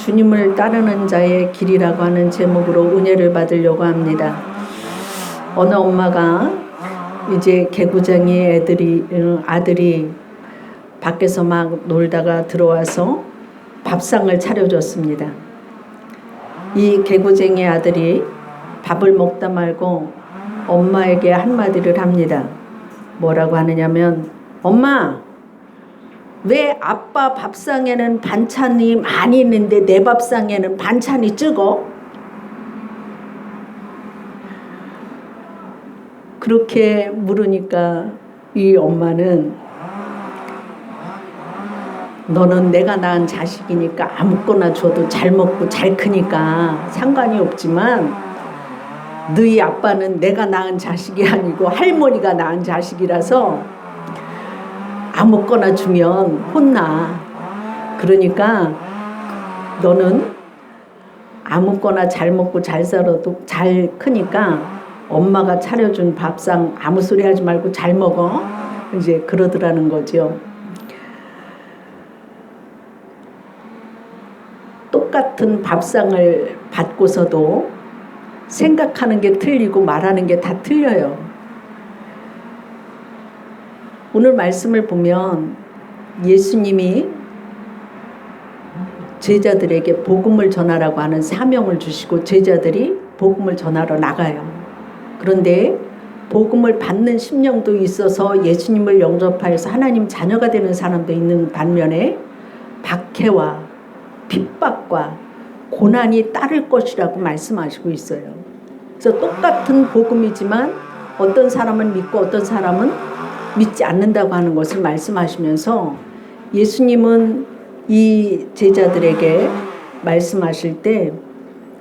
주님을 따르는 자의 길이라고 하는 제목으로 은혜를 받으려고 합니다. 어느 엄마가 이제 개구쟁이 아들이 밖에서 막 놀다가 들어와서 밥상을 차려줬습니다. 이 개구쟁이 아들이 밥을 먹다 말고 엄마에게 한마디를 합니다. 뭐라고 하느냐면, 엄마, 왜 아빠 밥상에는 반찬이 많이 있는데 내 밥상에는 반찬이 적어? 그렇게 물으니까 이 엄마는, 너는 내가 낳은 자식이니까 아무거나 줘도 잘 먹고 잘 크니까 상관이 없지만 너희 아빠는 내가 낳은 자식이 아니고 할머니가 낳은 자식이라서 아무거나 주면 혼나. 그러니까 너는 아무거나 잘 먹고 잘 살아도 잘 크니까 엄마가 차려준 밥상 아무 소리 하지 말고 잘 먹어. 이제 그러더라는 거죠. 똑같은 밥상을 받고서도 생각하는 게 틀리고 말하는 게 다 틀려요. 오늘 말씀을 보면 예수님이 제자들에게 복음을 전하라고 하는 사명을 주시고 제자들이 복음을 전하러 나가요. 그런데 복음을 받는 심령도 있어서 예수님을 영접하여서 하나님 자녀가 되는 사람도 있는 반면에 박해와 핍박과 고난이 따를 것이라고 말씀하시고 있어요. 그래서 똑같은 복음이지만 어떤 사람은 믿고 어떤 사람은 믿지 않는다고 하는 것을 말씀하시면서 예수님은 이 제자들에게 말씀하실 때,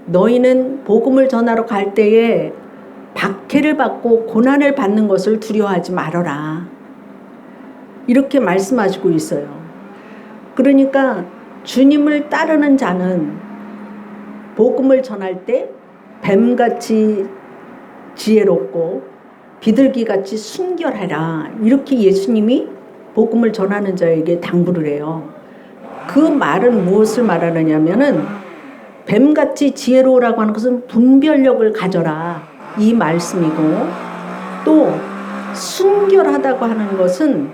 너희는 복음을 전하러 갈 때에 박해를 받고 고난을 받는 것을 두려워하지 말아라, 이렇게 말씀하시고 있어요. 그러니까 주님을 따르는 자는 복음을 전할 때 뱀같이 지혜롭고 비둘기같이 순결해라, 이렇게 예수님이 복음을 전하는 자에게 당부를 해요. 그 말은 무엇을 말하느냐면은 뱀같이 지혜로우라고 하는 것은 분별력을 가져라, 이 말씀이고, 또 순결하다고 하는 것은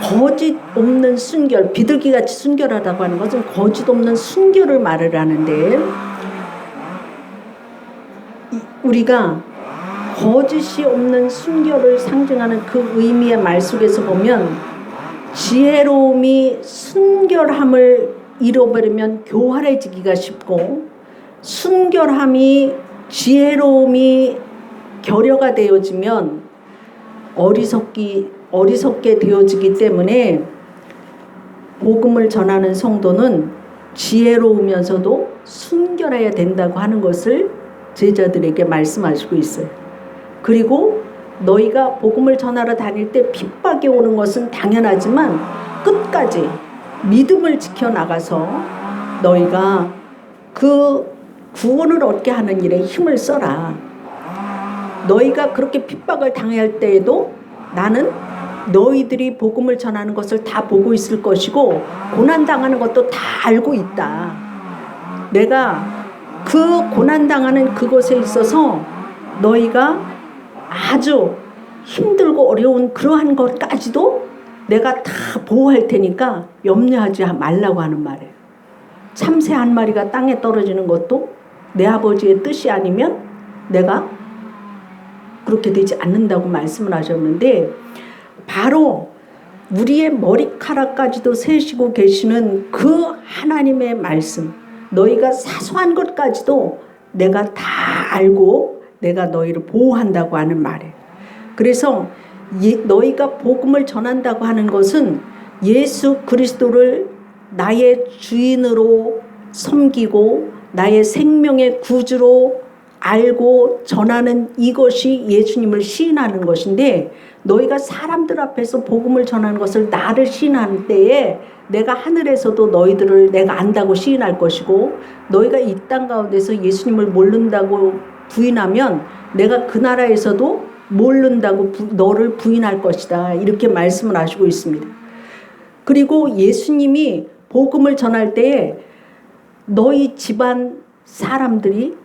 거짓 없는 순결, 비둘기같이 순결하다고 하는 것은 거짓 없는 순결을 말을 하는데, 우리가 거짓이 없는 순결을 상징하는 그 의미의 말 속에서 보면, 지혜로움이 순결함을 잃어버리면 교활해지기가 쉽고, 순결함이 지혜로움이 결여가 되어지면 어리석게 되어지기 때문에 복음을 전하는 성도는 지혜로우면서도 순결해야 된다고 하는 것을 제자들에게 말씀하시고 있어요. 그리고 너희가 복음을 전하러 다닐 때 핍박이 오는 것은 당연하지만 끝까지 믿음을 지켜나가서 너희가 그 구원을 얻게 하는 일에 힘을 써라. 너희가 그렇게 핍박을 당할 때에도 나는 너희들이 복음을 전하는 것을 다 보고 있을 것이고 고난당하는 것도 다 알고 있다. 내가 그 고난당하는 그것에 있어서 너희가 아주 힘들고 어려운 그러한 것까지도 내가 다 보호할 테니까 염려하지 말라고 하는 말이에요. 참새 한 마리가 땅에 떨어지는 것도 내 아버지의 뜻이 아니면 내가 그렇게 되지 않는다고 말씀을 하셨는데, 바로 우리의 머리카락까지도 세시고 계시는 그 하나님의 말씀, 너희가 사소한 것까지도 내가 다 알고 내가 너희를 보호한다고 하는 말이에요. 그래서 너희가 복음을 전한다고 하는 것은 예수 그리스도를 나의 주인으로 섬기고 나의 생명의 구주로 알고 전하는 이것이 예수님을 시인하는 것인데, 너희가 사람들 앞에서 복음을 전하는 것을 나를 시인하는 때에 내가 하늘에서도 너희들을 내가 안다고 시인할 것이고, 너희가 이 땅 가운데서 예수님을 모른다고 부인하면 내가 그 나라에서도 모른다고 너를 부인할 것이다, 이렇게 말씀을 하시고 있습니다. 그리고 예수님이 복음을 전할 때에 너희 집안 사람들이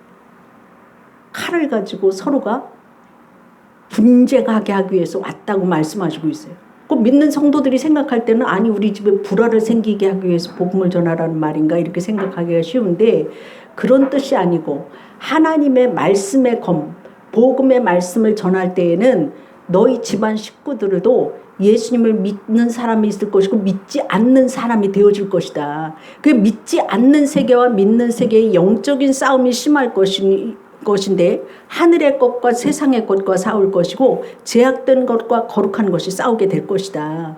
칼을 가지고 서로가 분쟁하게 하기 위해서 왔다고 말씀하시고 있어요. 그 믿는 성도들이 생각할 때는 아니 우리 집에 불화를 생기게 하기 위해서 복음을 전하라는 말인가 이렇게 생각하기가 쉬운데 그런 뜻이 아니고 하나님의 말씀의 검, 복음의 말씀을 전할 때에는 너희 집안 식구들도 예수님을 믿는 사람이 있을 것이고 믿지 않는 사람이 되어질 것이다. 그 믿지 않는 세계와 믿는 세계의 영적인 싸움이 심할 것인데 하늘의 것과 세상의 것과 싸울 것이고 제약된 것과 거룩한 것이 싸우게 될 것이다.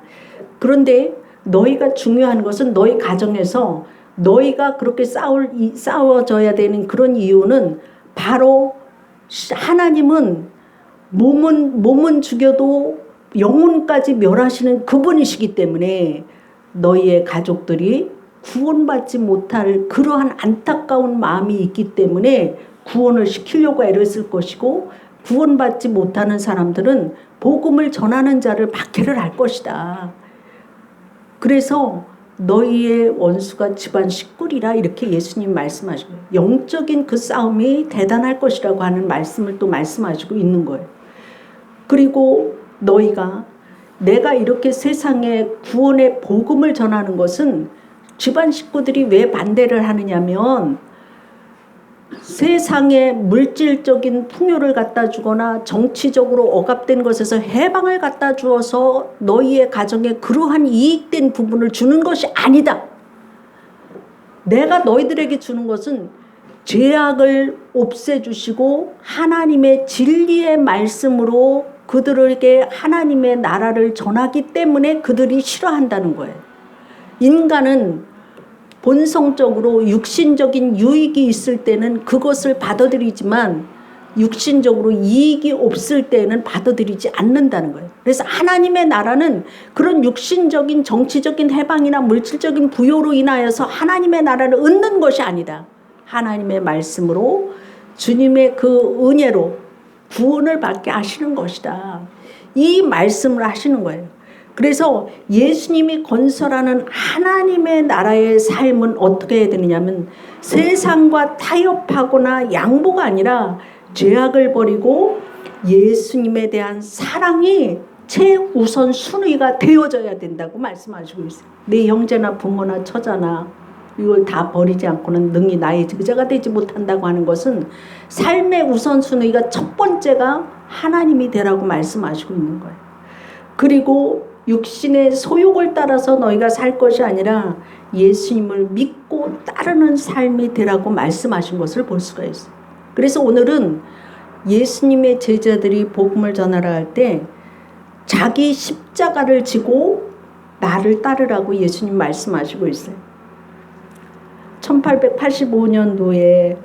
그런데 너희가 중요한 것은 너희 가정에서 너희가 그렇게 싸워져야 되는 그런 이유는 바로 하나님은 몸은 죽여도 영혼까지 멸하시는 그분이시기 때문에 너희의 가족들이 구원받지 못할 그러한 안타까운 마음이 있기 때문에 구원을 시키려고 애를 쓸 것이고 구원받지 못하는 사람들은 복음을 전하는 자를 박해를 할 것이다. 그래서 너희의 원수가 집안 식구리라 이렇게 예수님 말씀하시고 영적인 그 싸움이 대단할 것이라고 하는 말씀을 또 말씀하시고 있는 거예요. 그리고 너희가 내가 이렇게 세상에 구원의 복음을 전하는 것은 집안 식구들이 왜 반대를 하느냐면 세상에 물질적인 풍요를 갖다 주거나 정치적으로 억압된 것에서 해방을 갖다 주어서 너희의 가정에 그러한 이익된 부분을 주는 것이 아니다. 내가 너희들에게 주는 것은 죄악을 없애주시고 하나님의 진리의 말씀으로 그들에게 하나님의 나라를 전하기 때문에 그들이 싫어한다는 거예요. 인간은 본성적으로 육신적인 유익이 있을 때는 그것을 받아들이지만 육신적으로 이익이 없을 때는 받아들이지 않는다는 거예요. 그래서 하나님의 나라는 그런 육신적인 정치적인 해방이나 물질적인 부요로 인하여서 하나님의 나라를 얻는 것이 아니다. 하나님의 말씀으로 주님의 그 은혜로 구원을 받게 하시는 것이다. 이 말씀을 하시는 거예요. 그래서 예수님이 건설하는 하나님의 나라의 삶은 어떻게 해야 되느냐면 세상과 타협하거나 양보가 아니라 죄악을 버리고 예수님에 대한 사랑이 최우선 순위가 되어져야 된다고 말씀하시고 있어요. 내 형제나 부모나 처자나 이걸 다 버리지 않고는 능히 나의 제자가 되지 못한다고 하는 것은 삶의 우선순위가 첫 번째가 하나님이 되라고 말씀하시고 있는 거예요. 그리고 육신의 소욕을 따라서 너희가 살 것이 아니라 예수님을 믿고 따르는 삶이 되라고 말씀하신 것을 볼 수가 있어요. 그래서 오늘은 예수님의 제자들이 복음을 전하라 할 때 자기 십자가를 지고 나를 따르라고 예수님 말씀하시고 있어요. 1885년도에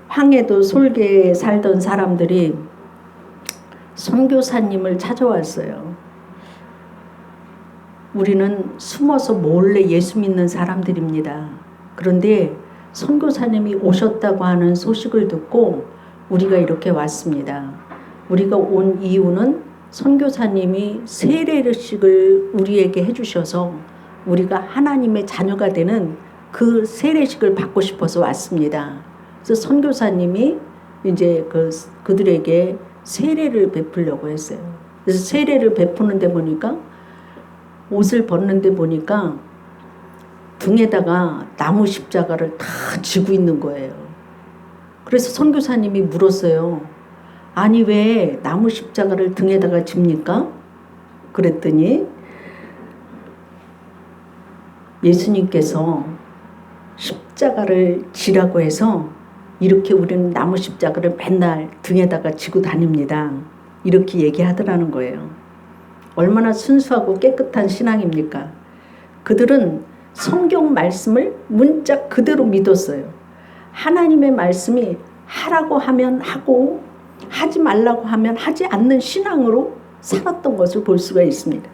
황해도 솔계에 살던 사람들이 선교사님을 찾아왔어요. 우리는 숨어서 몰래 예수 믿는 사람들입니다. 그런데 선교사님이 오셨다고 하는 소식을 듣고 우리가 이렇게 왔습니다. 우리가 온 이유는 선교사님이 세례식을 우리에게 해주셔서 우리가 하나님의 자녀가 되는 그 세례식을 받고 싶어서 왔습니다. 그래서 선교사님이 이제 그들에게 세례를 베풀려고 했어요. 그래서 세례를 베푸는데 보니까 옷을 벗는데 보니까 등에다가 나무 십자가를 다 지고 있는 거예요. 그래서 선교사님이 물었어요. 아니 왜 나무 십자가를 등에다가 집니까? 그랬더니 예수님께서 십자가를 지라고 해서 이렇게 우리는 나무 십자가를 맨날 등에다가 지고 다닙니다. 이렇게 얘기하더라는 거예요. 얼마나 순수하고 깨끗한 신앙입니까? 그들은 성경 말씀을 문자 그대로 믿었어요. 하나님의 말씀이 하라고 하면 하고 하지 말라고 하면 하지 않는 신앙으로 살았던 것을 볼 수가 있습니다.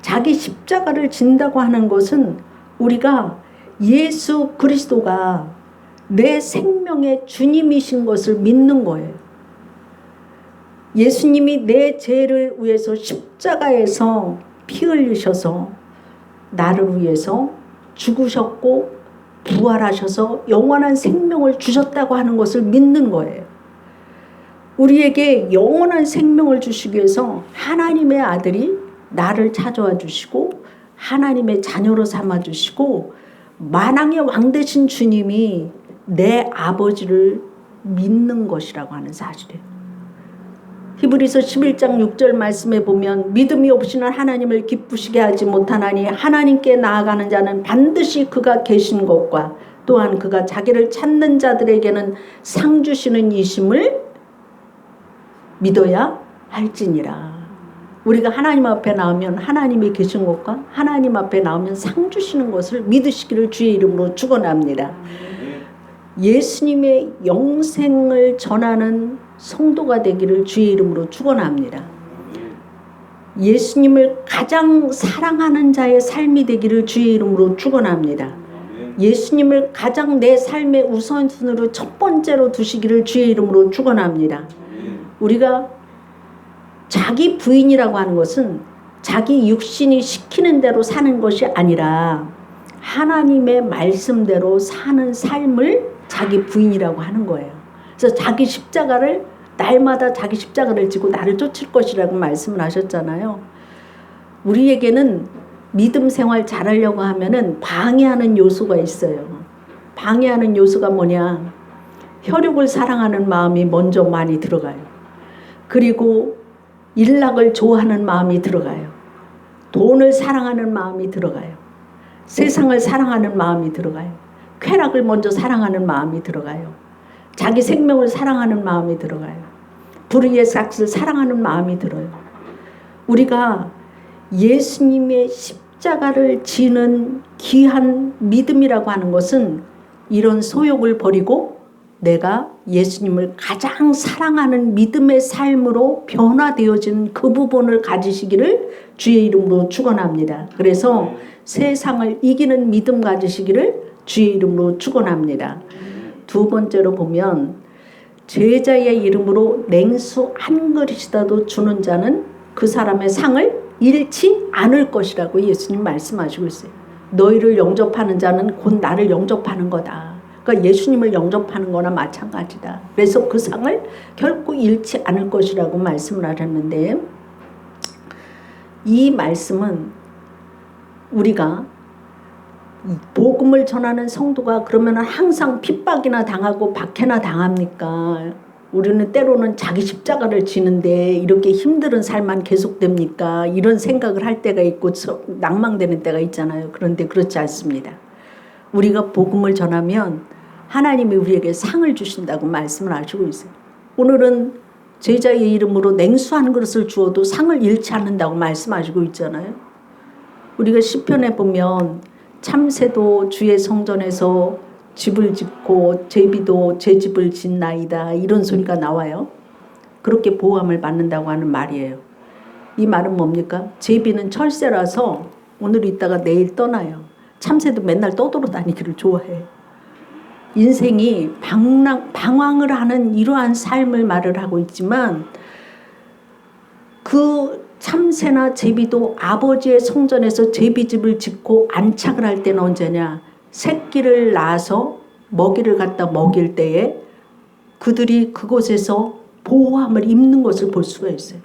자기 십자가를 진다고 하는 것은 우리가 예수 그리스도가 내 생명의 주님이신 것을 믿는 거예요. 예수님이 내 죄를 위해서 십자가에서 피 흘리셔서 나를 위해서 죽으셨고 부활하셔서 영원한 생명을 주셨다고 하는 것을 믿는 거예요. 우리에게 영원한 생명을 주시기 위해서 하나님의 아들이 나를 찾아와 주시고 하나님의 자녀로 삼아 주시고 만왕의 왕 되신 주님이 내 아버지를 믿는 것이라고 하는 사실이에요. 히브리서 11장 6절 말씀에 보면 믿음이 없이는 하나님을 기쁘시게 하지 못하나니 하나님께 나아가는 자는 반드시 그가 계신 것과 또한 그가 자기를 찾는 자들에게는 상 주시는 이심을 믿어야 할지니라. 우리가 하나님 앞에 나오면 하나님이 계신 것과 하나님 앞에 나오면 상 주시는 것을 믿으시기를 주의 이름으로 축원합니다. 예수님의 영생을 전하는 성도가 되기를 주의 이름으로 축원합니다. 예수님을 가장 사랑하는 자의 삶이 되기를 주의 이름으로 축원합니다. 예수님을 가장 내 삶의 우선순위로 첫 번째로 두시기를 주의 이름으로 축원합니다. 우리가 자기 부인이라고 하는 것은 자기 육신이 시키는 대로 사는 것이 아니라 하나님의 말씀대로 사는 삶을 자기 부인이라고 하는 거예요. 그래서 자기 십자가를 날마다 자기 십자가를 지고 나를 쫓을 것이라고 말씀을 하셨잖아요. 우리에게는 믿음 생활 잘하려고 하면은 방해하는 요소가 있어요. 방해하는 요소가 뭐냐? 혈육을 사랑하는 마음이 먼저 많이 들어가요. 그리고 일락을 좋아하는 마음이 들어가요. 돈을 사랑하는 마음이 들어가요. 세상을 사랑하는 마음이 들어가요. 쾌락을 먼저 사랑하는 마음이 들어가요. 자기 생명을 사랑하는 마음이 들어가요. 불의의 삭스를 사랑하는 마음이 들어요. 우리가 예수님의 십자가를 지는 귀한 믿음이라고 하는 것은 이런 소욕을 버리고 내가 예수님을 가장 사랑하는 믿음의 삶으로 변화되어진 그 부분을 가지시기를 주의 이름으로 축원합니다. 그래서 세상을 이기는 믿음 가지시기를 주의 이름으로 축원합니다. 두 번째로 보면 제자의 이름으로 냉수 한 그릇이라도 주는 자는 그 사람의 상을 잃지 않을 것이라고 예수님 말씀하시고 있어요. 너희를 영접하는 자는 곧 나를 영접하는 거다. 그러니까 예수님을 영접하는 거나 마찬가지다. 그래서 그 상을 결코 잃지 않을 것이라고 말씀을 하셨는데 이 말씀은 우리가 복음을 전하는 성도가 그러면 항상 핍박이나 당하고 박해나 당합니까? 우리는 때로는 자기 십자가를 지는데 이렇게 힘든 삶만 계속됩니까? 이런 생각을 할 때가 있고 낭망되는 때가 있잖아요. 그런데 그렇지 않습니다. 우리가 복음을 전하면 하나님이 우리에게 상을 주신다고 말씀을 하시고 있어요. 오늘은 제자의 이름으로 냉수 한 그릇을 주어도 상을 잃지 않는다고 말씀하시고 있잖아요. 우리가 시편에 보면 참새도 주의 성전에서 집을 짓고 제비도 제 집을 짓나이다 이런 소리가 나와요. 그렇게 보호함을 받는다고 하는 말이에요. 이 말은 뭡니까? 제비는 철새라서 오늘 있다가 내일 떠나요. 참새도 맨날 떠돌아다니기를 좋아해. 인생이 방황을 하는 이러한 삶을 말을 하고 있지만 그 참새나 제비도 아버지의 성전에서 제비집을 짓고 안착을 할 때는 언제냐? 새끼를 낳아서 먹이를 갖다 먹일 때에 그들이 그곳에서 보호함을 입는 것을 볼 수가 있어요.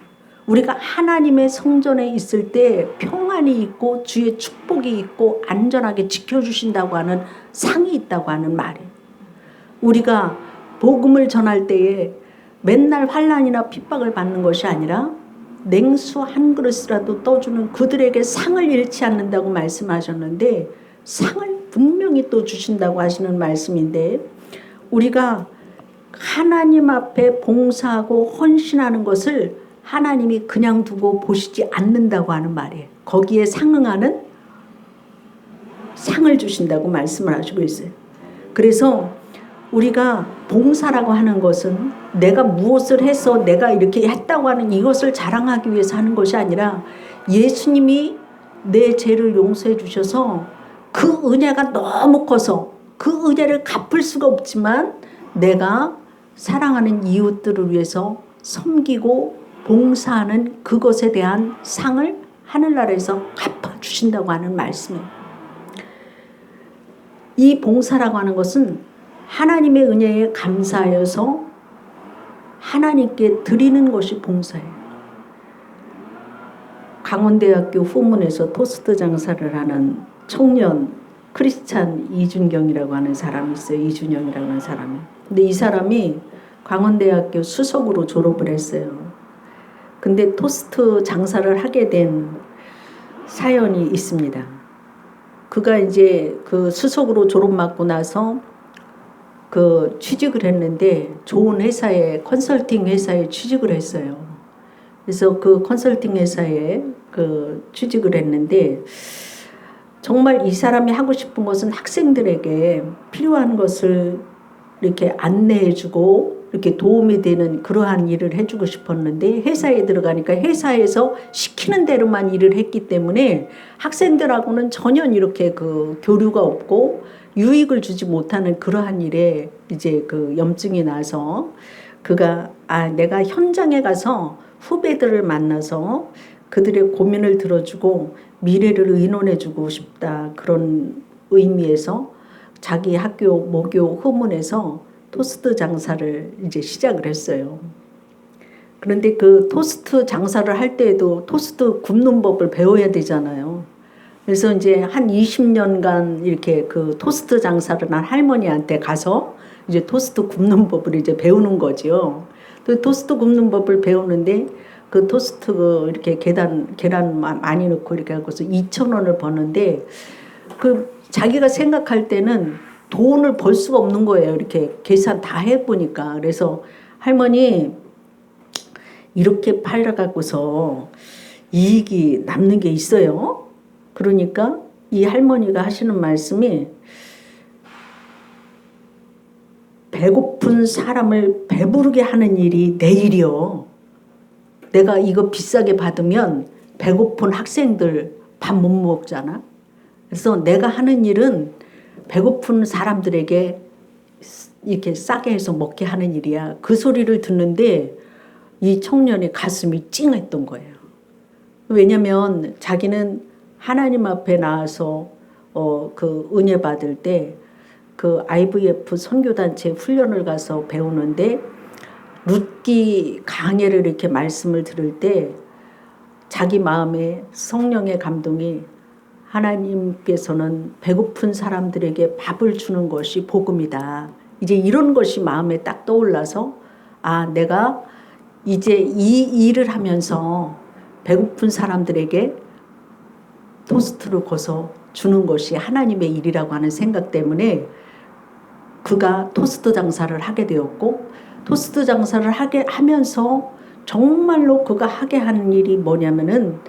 우리가 하나님의 성전에 있을 때 평안이 있고 주의 축복이 있고 안전하게 지켜주신다고 하는 상이 있다고 하는 말이에요. 우리가 복음을 전할 때에 맨날 환난이나 핍박을 받는 것이 아니라 냉수 한 그릇이라도 떠주는 그들에게 상을 잃지 않는다고 말씀하셨는데 상을 분명히 또 주신다고 하시는 말씀인데 우리가 하나님 앞에 봉사하고 헌신하는 것을 하나님이 그냥 두고 보시지 않는다고 하는 말이에요. 거기에 상응하는 상을 주신다고 말씀을 하시고 있어요. 그래서 우리가 봉사라고 하는 것은 내가 무엇을 해서 내가 이렇게 했다고 하는 이것을 자랑하기 위해서 하는 것이 아니라 예수님이 내 죄를 용서해 주셔서 그 은혜가 너무 커서 그 은혜를 갚을 수가 없지만 내가 사랑하는 이웃들을 위해서 섬기고 봉사하는 그것에 대한 상을 하늘나라에서 갚아주신다고 하는 말씀이에요. 이 봉사라고 하는 것은 하나님의 은혜에 감사하여서 하나님께 드리는 것이 봉사예요. 강원대학교 후문에서 토스트 장사를 하는 청년 크리스찬 이준경이라고 하는 사람이 있어요. 이준영이라고 하는 사람이. 근데 이 사람이 강원대학교 수석으로 졸업을 했어요. 근데 토스트 장사를 하게 된 사연이 있습니다. 그가 이제 그 수석으로 졸업 맞고 나서 그 취직을 했는데 좋은 회사에 컨설팅 회사에 취직을 했어요. 그래서 그 컨설팅 회사에 그 취직을 했는데 정말 이 사람이 하고 싶은 것은 학생들에게 필요한 것을 이렇게 안내해주고 이렇게 도움이 되는 그러한 일을 해주고 싶었는데 회사에 들어가니까 회사에서 시키는 대로만 일을 했기 때문에 학생들하고는 전혀 이렇게 그 교류가 없고 유익을 주지 못하는 그러한 일에 이제 그 염증이 나서 그가 내가 현장에 가서 후배들을 만나서 그들의 고민을 들어주고 미래를 의논해주고 싶다. 그런 의미에서 자기 학교 모교 후문에서 토스트 장사를 이제 시작을 했어요. 그런데 그 토스트 장사를 할 때에도 토스트 굽는 법을 배워야 되잖아요. 그래서 이제 한 20년간 이렇게 그 토스트 장사를 한 할머니한테 가서 이제 토스트 굽는 법을 이제 배우는 거죠. 또 토스트 굽는 법을 배우는데 그 토스트 이렇게 계란 많이 넣고 이렇게 하고서 2,000원을 버는데 그 자기가 생각할 때는 돈을 벌 수가 없는 거예요. 이렇게 계산 다 해보니까. 그래서 할머니 이렇게 팔아갖고서 이익이 남는 게 있어요. 그러니까 이 할머니가 하시는 말씀이 배고픈 사람을 배부르게 하는 일이 내 일이요. 내가 이거 비싸게 받으면 배고픈 학생들 밥 못 먹잖아. 그래서 내가 하는 일은 배고픈 사람들에게 이렇게 싸게 해서 먹게 하는 일이야. 그 소리를 듣는데 이 청년의 가슴이 찡했던 거예요. 왜냐면 자기는 하나님 앞에 나와서 그 은혜 받을 때 그 IVF 선교단체 훈련을 가서 배우는데 룻기 강해를 이렇게 말씀을 들을 때 자기 마음에 성령의 감동이 하나님께서는 배고픈 사람들에게 밥을 주는 것이 복음이다. 이제 이런 것이 마음에 딱 떠올라서 내가 이제 이 일을 하면서 배고픈 사람들에게 토스트를 거서 주는 것이 하나님의 일이라고 하는 생각 때문에 그가 토스트 장사를 하게 되었고 토스트 장사를 하면서 정말로 그가 하게 하는 일이 뭐냐면은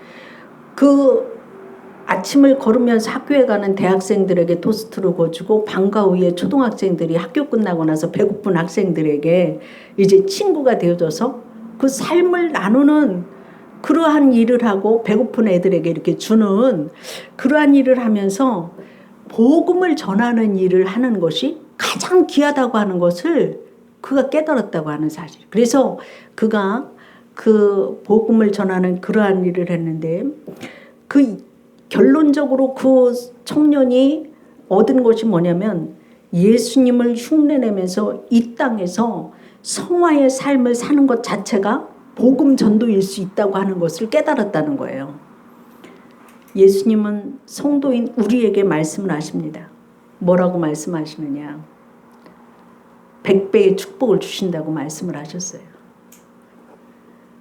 그 아침을 걸으면서 학교에 가는 대학생들에게 토스트를 거주고 방과 후에 초등학생들이 학교 끝나고 나서 배고픈 학생들에게 이제 친구가 되어줘서 그 삶을 나누는 그러한 일을 하고 배고픈 애들에게 이렇게 주는 그러한 일을 하면서 복음을 전하는 일을 하는 것이 가장 귀하다고 하는 것을 그가 깨달았다고 하는 사실. 그래서 그가 그 복음을 전하는 그러한 일을 했는데 그 결론적으로 그 청년이 얻은 것이 뭐냐면 예수님을 흉내내면서 이 땅에서 성화의 삶을 사는 것 자체가 복음 전도일 수 있다고 하는 것을 깨달았다는 거예요. 예수님은 성도인 우리에게 말씀을 하십니다. 뭐라고 말씀하시느냐? 100배의 축복을 주신다고 말씀을 하셨어요.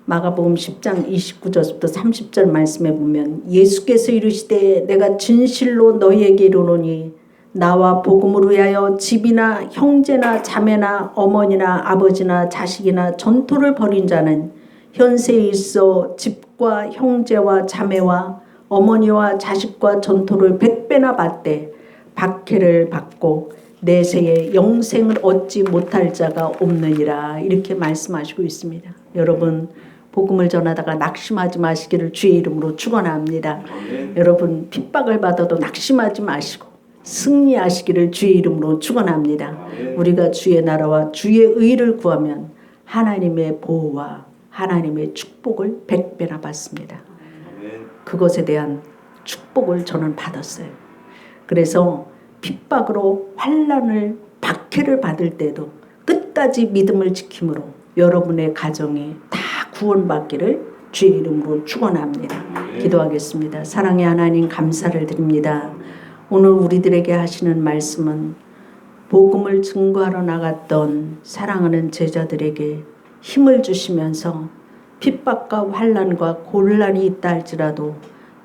마가복음 10장 29절부터 30절 말씀에 보면 예수께서 이르시되 내가 진실로 너희에게 이르노니 나와 복음을 위하여 집이나 형제나 자매나 어머니나 아버지나 자식이나 전토를 벌인 자는 현세에 있어 집과 형제와 자매와 어머니와 자식과 전토를 100배나 받되 박해를 받고 내세에 영생을 얻지 못할 자가 없느니라. 이렇게 말씀하시고 있습니다. 여러분 복음을 전하다가 낙심하지 마시기를 주의 이름으로 축원합니다. 여러분 핍박을 받아도 낙심하지 마시고 승리하시기를 주의 이름으로 축원합니다. 우리가 주의 나라와 주의 의를 구하면 하나님의 보호와 하나님의 축복을 100배나 받습니다. 그것에 대한 축복을 저는 받았어요. 그래서 핍박으로 환난을 박해를 받을 때도 끝까지 믿음을 지킴으로 여러분의 가정이 다 구원받기를 주의 이름으로 축원합니다. 기도하겠습니다. 사랑의 하나님 감사를 드립니다. 오늘 우리들에게 하시는 말씀은 복음을 증거하러 나갔던 사랑하는 제자들에게 힘을 주시면서 핍박과 환난과 곤란이 있다 할지라도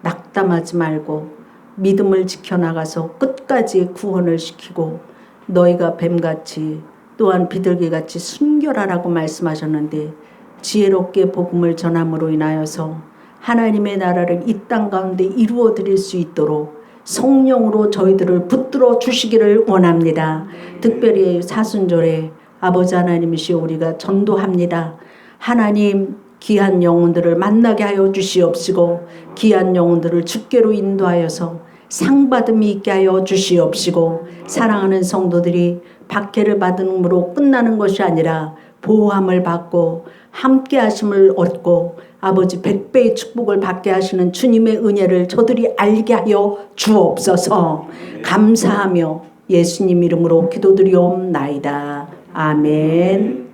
낙담하지 말고 믿음을 지켜나가서 끝까지 구원을 시키고 너희가 뱀같이 또한 비둘기같이 순결하라고 말씀하셨는데 지혜롭게 복음을 전함으로 인하여서 하나님의 나라를 이 땅 가운데 이루어 드릴 수 있도록 성령으로 저희들을 붙들어 주시기를 원합니다. 특별히 사순절에 아버지 하나님이시여 우리가 전도합니다. 하나님 귀한 영혼들을 만나게 하여 주시옵시고 귀한 영혼들을 주께로 인도하여서 상받음이 있게 하여 주시옵시고 사랑하는 성도들이 박해를 받음으로 끝나는 것이 아니라 보호함을 받고 함께 하심을 얻고 아버지 100배의 축복을 받게 하시는 주님의 은혜를 저들이 알게 하여 주옵소서. 감사하며 예수님 이름으로 기도드리옵나이다. 아멘.